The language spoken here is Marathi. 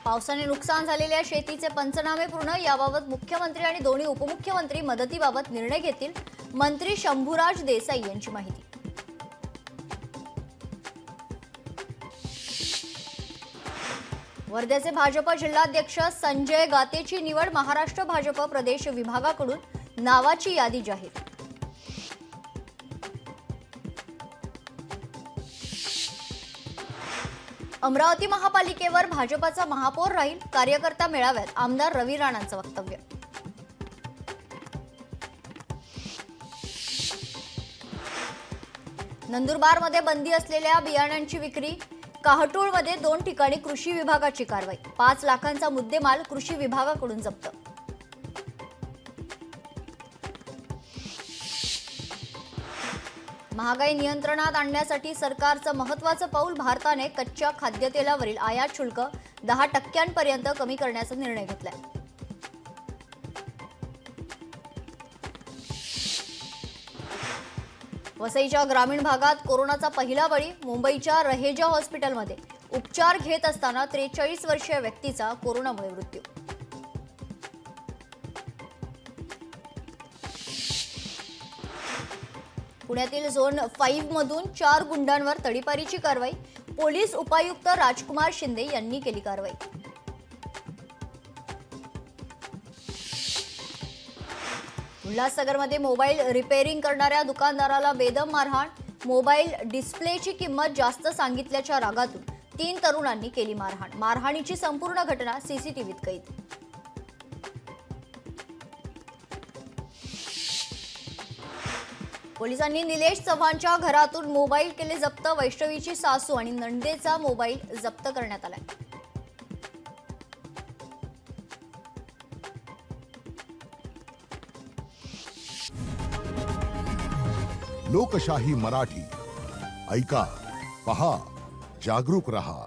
पावसाने नुकसान झालेल्या शेतीचे पंचनामे पूर्ण, याबाबत मुख्यमंत्री आणि दोन्ही उपमुख्यमंत्री मदतीबाबत निर्णय घेतील. मंत्री शंभूराज देसाई यांची माहिती. वर्ध्याचे भाजप जिल्हाध्यक्ष संजय गातेची निवड, महाराष्ट्र भाजप प्रदेश विभागाकडून नावाची यादी जाहीर. अमरावती महापालिकेवर भाजपचा महापौर राहील, कार्यकर्ता मेळाव्यात आमदार रवी राणांचं वक्तव्य. नंदुरबारमध्ये बंदी असलेल्या बियाण्यांची विक्री, काहटूळमध्ये 2 ठिकाणी कृषी विभागाची कारवाई, 5 लाखांचा मुद्देमाल कृषी विभागाकडून जप्त. महागाई नियंत्रणात आणण्यासाठी सरकारचं महत्त्वाचं पाऊल, भारताने कच्च्या खाद्यतेलावरील आयात शुल्क 10% कमी करण्याचा निर्णय घेतलाय. वसईच्या ग्रामीण भागात कोरोनाचा पहिला बळी, मुंबईच्या रहेजा हॉस्पिटलमध्ये उपचार घेत असताना 43 वर्षीय व्यक्तीचा कोरोनामुळे मृत्यू. पुण्यातील झोन 5 मधून 4 गुंडांवर तडीपारीची कारवाई, पोलीस उपायुक्त राजकुमार शिंदे यांनी केली कारवाई. उल्हासनगरमध्ये मोबाईल रिपेअरिंग करणाऱ्या दुकानदाराला बेदम मारहाण, मोबाईल डिस्प्लेची किंमत जास्त सांगितल्याच्या रागातून 3 तरुणांनी केली मारहाण. मारहाणीची संपूर्ण घटना सीसीटीव्हीत कैद. पोलिसांनी निलेश चव्हाणच्या घरातून मोबाईल केले जप्त, वैष्णवीची सासू आणि नंदेचा मोबाईल जप्त करण्यात आलाय. लोकशाही मराठी ऐका, पहा, जागरूक रहा.